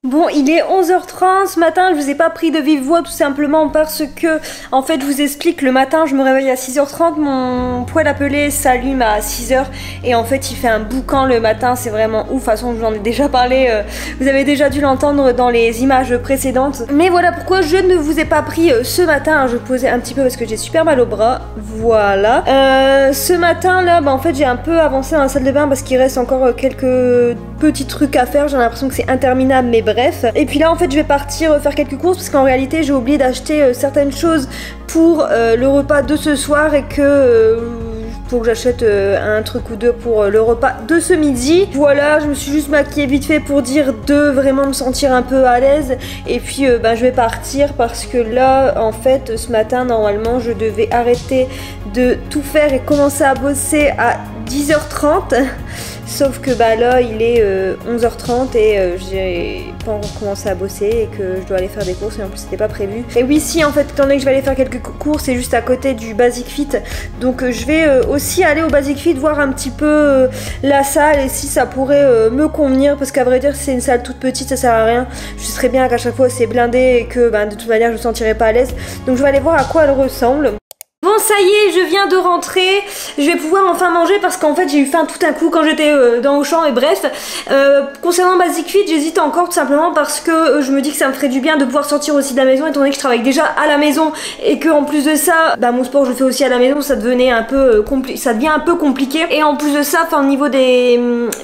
Bon, il est 11h30 ce matin, je vous ai pas pris de vive voix tout simplement parce que, en fait, je vous explique, le matin je me réveille à 6h30, mon poêle à peler s'allume à 6h et en fait il fait un boucan le matin, c'est vraiment ouf. De toute façon, je vous en ai déjà parlé, vous avez déjà dû l'entendre dans les images précédentes. Mais voilà pourquoi je ne vous ai pas pris ce matin, je posais un petit peu parce que j'ai super mal au bras, voilà. Ce matin là, en fait j'ai un peu avancé dans la salle de bain parce qu'il reste encore quelques petits trucs à faire, j'ai l'impression que c'est interminable mais bref. Et puis là en fait je vais partir faire quelques courses parce qu'en réalité j'ai oublié d'acheter certaines choses pour le repas de ce soir et que faut que j'achète un truc ou deux pour le repas de ce midi. Voilà, je me suis juste maquillée vite fait pour dire de vraiment me sentir un peu à l'aise. Et puis je vais partir parce que là en fait ce matin normalement je devais arrêter de tout faire et commencer à bosser à 10h30. Sauf que là il est 11h30 et j'ai pas encore commencé à bosser et que je dois aller faire des courses et en plus c'était pas prévu. Et oui, si en fait étant donné que je vais aller faire quelques courses, c'est juste à côté du Basic Fit, donc je vais aussi aller au Basic Fit voir un petit peu la salle et si ça pourrait me convenir, parce qu'à vrai dire c'est une salle toute petite, ça sert à rien. Je serais bien qu'à chaque fois c'est blindé et que de toute manière je me sentirais pas à l'aise, donc je vais aller voir à quoi elle ressemble. Bon, ça y est, je viens de rentrer, je vais pouvoir enfin manger parce qu'en fait j'ai eu faim tout un coup quand j'étais dans Auchan et bref. Concernant Basic Fit, j'hésite encore tout simplement parce que je me dis que ça me ferait du bien de pouvoir sortir aussi de la maison étant donné que je travaille déjà à la maison et que en plus de ça, mon sport je le fais aussi à la maison, ça devenait un peu compliqué. Et en plus de ça, au niveau des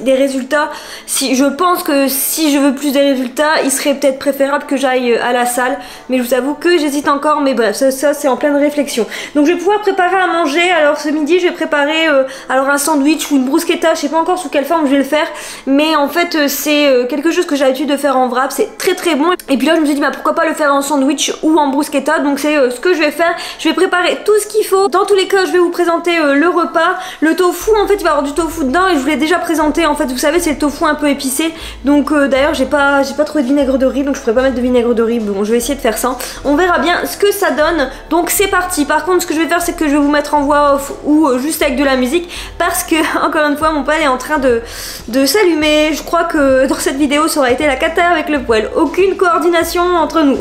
résultats, je pense que si je veux plus des résultats, il serait peut-être préférable que j'aille à la salle, mais je vous avoue que j'hésite encore, mais bref, ça c'est en pleine réflexion. Donc je vais pouvoir préparer à manger. Alors ce midi je vais préparer alors un sandwich ou une bruschetta, je sais pas encore sous quelle forme je vais le faire, mais en fait c'est quelque chose que j'ai l'habitude de faire en wrap, c'est très très bon. Et puis là je me suis dit pourquoi pas le faire en sandwich ou en bruschetta, donc c'est ce que je vais faire. Je vais préparer tout ce qu'il faut. Dans tous les cas je vais vous présenter le repas. Le tofu, en fait il va y avoir du tofu dedans et je vous l'ai déjà présenté, en fait vous savez c'est le tofu un peu épicé. Donc d'ailleurs j'ai pas trouvé de vinaigre de riz, donc je pourrais pas mettre de vinaigre de riz. Bon, je vais essayer de faire ça, on verra bien ce que ça donne. Donc c'est parti. Par contre ce que je vais faire c'est que je vais vous mettre en voix off ou juste avec de la musique parce que encore une fois mon poêle est en train de s'allumer. Je crois que dans cette vidéo ça aurait été la cata avec le poêle, aucune coordination entre nous.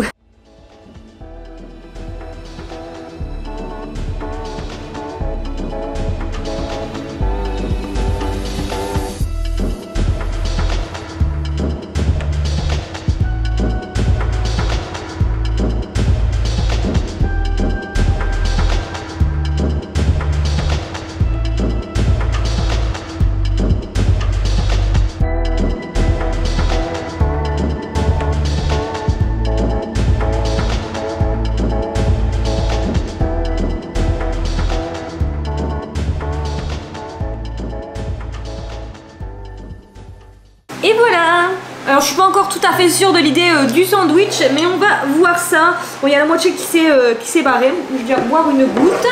Et voilà. Alors je suis pas encore tout à fait sûre de l'idée du sandwich, mais on va voir ça. Bon, il y a la moitié qui s'est barrée. Je vais boire une goutte.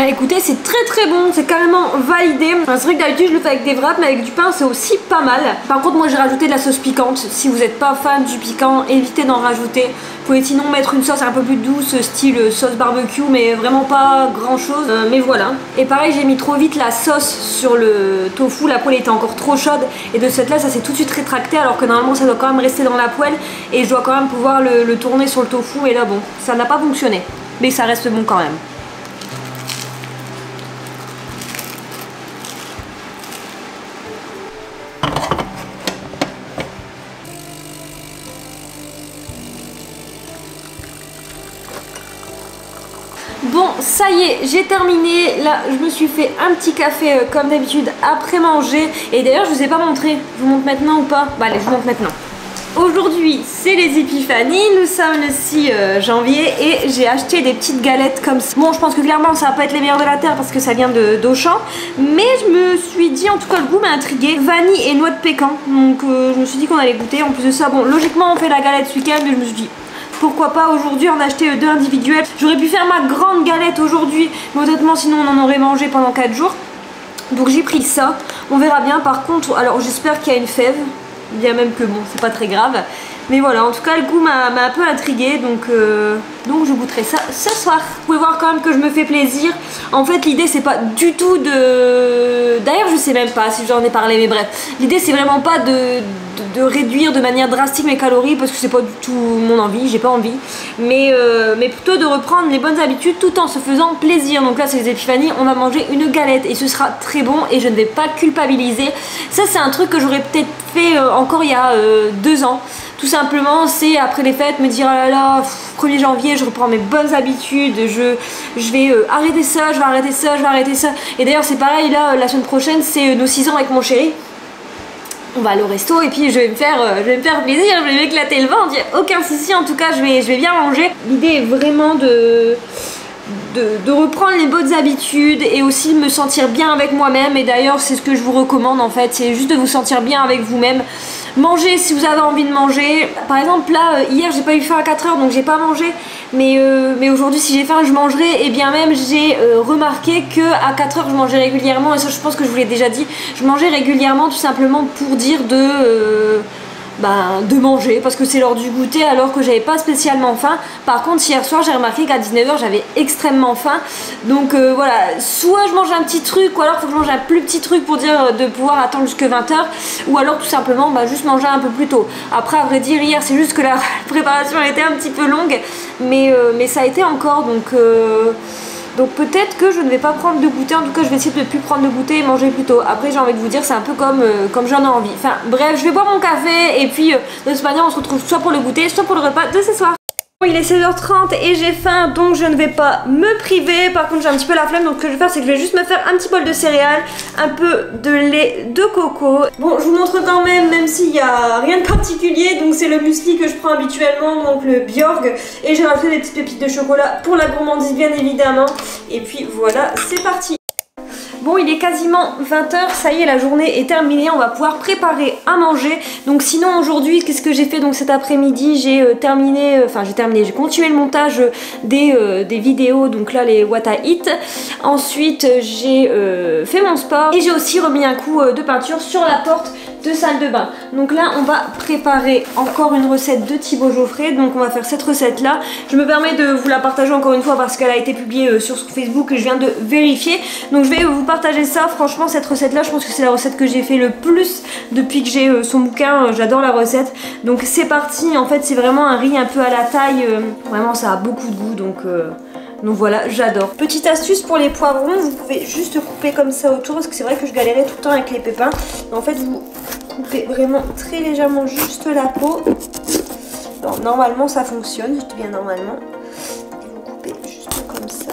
Écoutez, c'est très très bon, c'est carrément validé. C'est vrai que d'habitude je le fais avec des wraps, mais avec du pain c'est aussi pas mal. Par contre moi j'ai rajouté de la sauce piquante. Si vous n'êtes pas fan du piquant, évitez d'en rajouter. Vous pouvez sinon mettre une sauce un peu plus douce, style sauce barbecue, mais vraiment pas grand chose. Mais voilà. Et pareil, j'ai mis trop vite la sauce sur le tofu, la poêle était encore trop chaude. Et de cette là, ça s'est tout de suite rétracté, alors que normalement ça doit quand même rester dans la poêle. Et je dois quand même pouvoir le tourner sur le tofu. Et là bon, ça n'a pas fonctionné. Mais ça reste bon quand même. Bon, ça y est, j'ai terminé. Là, je me suis fait un petit café comme d'habitude après manger. Et d'ailleurs, je vous ai pas montré. Je vous montre maintenant ou pas? Allez, je vous montre maintenant. Aujourd'hui, c'est les épiphanies. Nous sommes le 6 janvier et j'ai acheté des petites galettes comme ça. Bon, je pense que clairement, ça va pas être les meilleures de la terre parce que ça vient d'Auchan. Mais je me suis dit, en tout cas, le goût m'a intrigué. Vanille et noix de pécan. Donc, je me suis dit qu'on allait goûter. En plus de ça, bon, logiquement, on fait la galette ce week-end, mais je me suis dit pourquoi pas aujourd'hui en acheter deux individuels. J'aurais pu faire ma grande galette aujourd'hui, mais honnêtement sinon on en aurait mangé pendant 4 jours. Donc j'ai pris ça, on verra bien. Par contre, alors j'espère qu'il y a une fève, bien même que bon, c'est pas très grave. Mais voilà, en tout cas le goût m'a un peu intriguée, donc je goûterai ça ce soir. Vous pouvez voir quand même que je me fais plaisir. En fait l'idée c'est pas du tout de... D'ailleurs je sais même pas si j'en ai parlé, mais bref. L'idée c'est vraiment pas de réduire de manière drastique mes calories parce que c'est pas du tout mon envie, j'ai pas envie. Mais plutôt de reprendre les bonnes habitudes tout en se faisant plaisir. Donc là c'est les épiphanies, on va manger une galette et ce sera très bon et je ne vais pas culpabiliser. Ça c'est un truc que j'aurais peut-être fait encore il y a 2 ans. Tout simplement, c'est après les fêtes me dire ah là là, 1er janvier, je reprends mes bonnes habitudes, je vais arrêter ça, je vais arrêter ça, je vais arrêter ça. Et d'ailleurs c'est pareil, là la semaine prochaine c'est nos 6 ans avec mon chéri. On va aller au resto et puis je vais me faire plaisir, je vais m'éclater le ventre, aucun souci, en tout cas je vais bien manger. L'idée est vraiment de reprendre les bonnes habitudes et aussi me sentir bien avec moi-même. Et d'ailleurs c'est ce que je vous recommande en fait, c'est juste de vous sentir bien avec vous-même. Mangez si vous avez envie de manger. Par exemple là hier j'ai pas eu faim à 4 h donc j'ai pas mangé, mais aujourd'hui si j'ai faim je mangerai. Et bien même j'ai remarqué que à 4 h je mangeais régulièrement, et ça je pense que je vous l'ai déjà dit, je mangeais régulièrement tout simplement pour dire de manger parce que c'est l'heure du goûter alors que j'avais pas spécialement faim. Par contre hier soir j'ai remarqué qu'à 19 h j'avais extrêmement faim, donc voilà, soit je mange un petit truc ou alors faut que je mange un plus petit truc pour dire de pouvoir attendre jusque 20 h, ou alors tout simplement juste manger un peu plus tôt. Après à vrai dire hier c'est juste que la préparation a été un petit peu longue, mais ça a été encore, donc peut-être que je ne vais pas prendre de goûter, en tout cas je vais essayer de ne plus prendre de goûter et manger plus tôt. Après j'ai envie de vous dire c'est un peu comme j'en ai envie. Enfin bref, je vais boire mon café et puis de toute manière on se retrouve soit pour le goûter, soit pour le repas de ce soir. Il est 16h30 et j'ai faim, donc je ne vais pas me priver. Par contre j'ai un petit peu la flemme, donc ce que je vais faire c'est que je vais juste me faire un petit bol de céréales, un peu de lait de coco. Bon je vous montre quand même s'il n'y a rien de particulier. Donc c'est le muesli que je prends habituellement, donc le Bjorg, et j'ai rajouté des petites pépites de chocolat pour la gourmandise bien évidemment. Et puis voilà, c'est parti. Bon, il est quasiment 20 h, ça y est, la journée est terminée, on va pouvoir préparer à manger. Donc sinon aujourd'hui, qu'est-ce que j'ai fait? Donc cet après-midi, j'ai j'ai continué le montage des vidéos, donc là les What I Eat. Ensuite, j'ai fait mon sport et j'ai aussi remis un coup de peinture sur la porte de salle de bain. Donc là on va préparer encore une recette de Thibaut Geoffrey, donc on va faire cette recette là. Je me permets de vous la partager encore une fois parce qu'elle a été publiée sur Facebook et je viens de vérifier, donc je vais vous partager ça. Franchement cette recette là je pense que c'est la recette que j'ai fait le plus depuis que j'ai son bouquin, j'adore la recette. Donc c'est parti, en fait c'est vraiment un riz un peu à la taille, vraiment ça a beaucoup de goût, donc voilà, j'adore. Petite astuce pour les poivrons, vous pouvez juste couper comme ça autour, parce que c'est vrai que je galérais tout le temps avec les pépins. En fait vous coupez vraiment très légèrement juste la peau. Bon, normalement ça fonctionne, je dis bien normalement. Et vous coupez juste comme ça.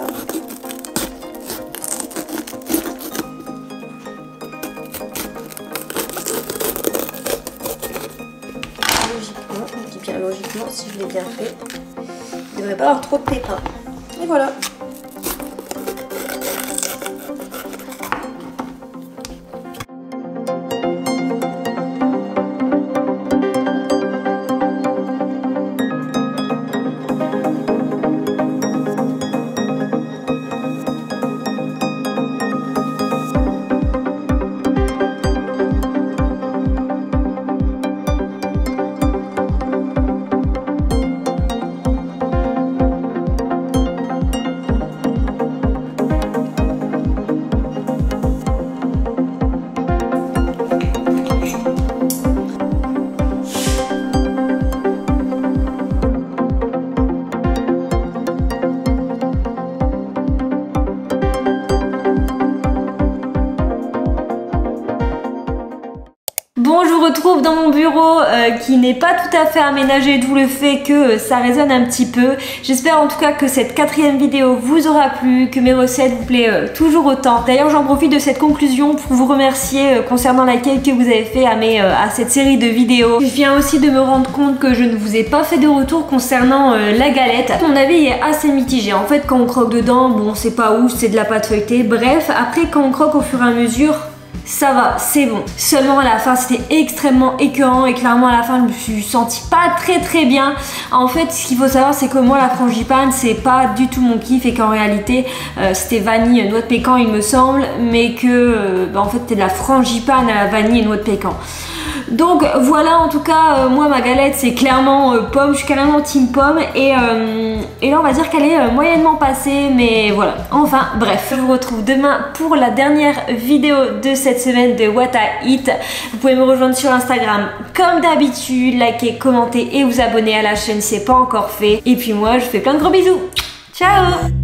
Logiquement, je dis bien logiquement, si je l'ai bien fait, il ne devrait pas avoir trop de pépins. Et voilà. Bon, je vous retrouve dans mon bureau qui n'est pas tout à fait aménagé, d'où le fait que ça résonne un petit peu. J'espère en tout cas que cette 4e vidéo vous aura plu, que mes recettes vous plaisent toujours autant. D'ailleurs, j'en profite de cette conclusion pour vous remercier concernant l'accueil que vous avez fait à cette série de vidéos. Je viens aussi de me rendre compte que je ne vous ai pas fait de retour concernant la galette. Mon avis est assez mitigé. En fait, quand on croque dedans, bon, c'est pas ouf, c'est de la pâte feuilletée. Bref, après, quand on croque au fur et à mesure, ça va, c'est bon. Seulement à la fin c'était extrêmement écœurant et clairement à la fin je me suis sentie pas très bien. En fait ce qu'il faut savoir c'est que moi la frangipane c'est pas du tout mon kiff et qu'en réalité c'était vanille noix de pécan il me semble, mais que en fait c'était de la frangipane à la vanille et noix de pécan. Donc voilà, en tout cas, moi ma galette c'est clairement pomme, je suis carrément team pomme et là on va dire qu'elle est moyennement passée, mais voilà. Enfin bref, je vous retrouve demain pour la dernière vidéo de cette semaine de What I Eat. Vous pouvez me rejoindre sur Instagram comme d'habitude, liker, commenter et vous abonner à la chaîne si ce n'est pas encore fait. Et puis moi je vous fais plein de gros bisous. Ciao!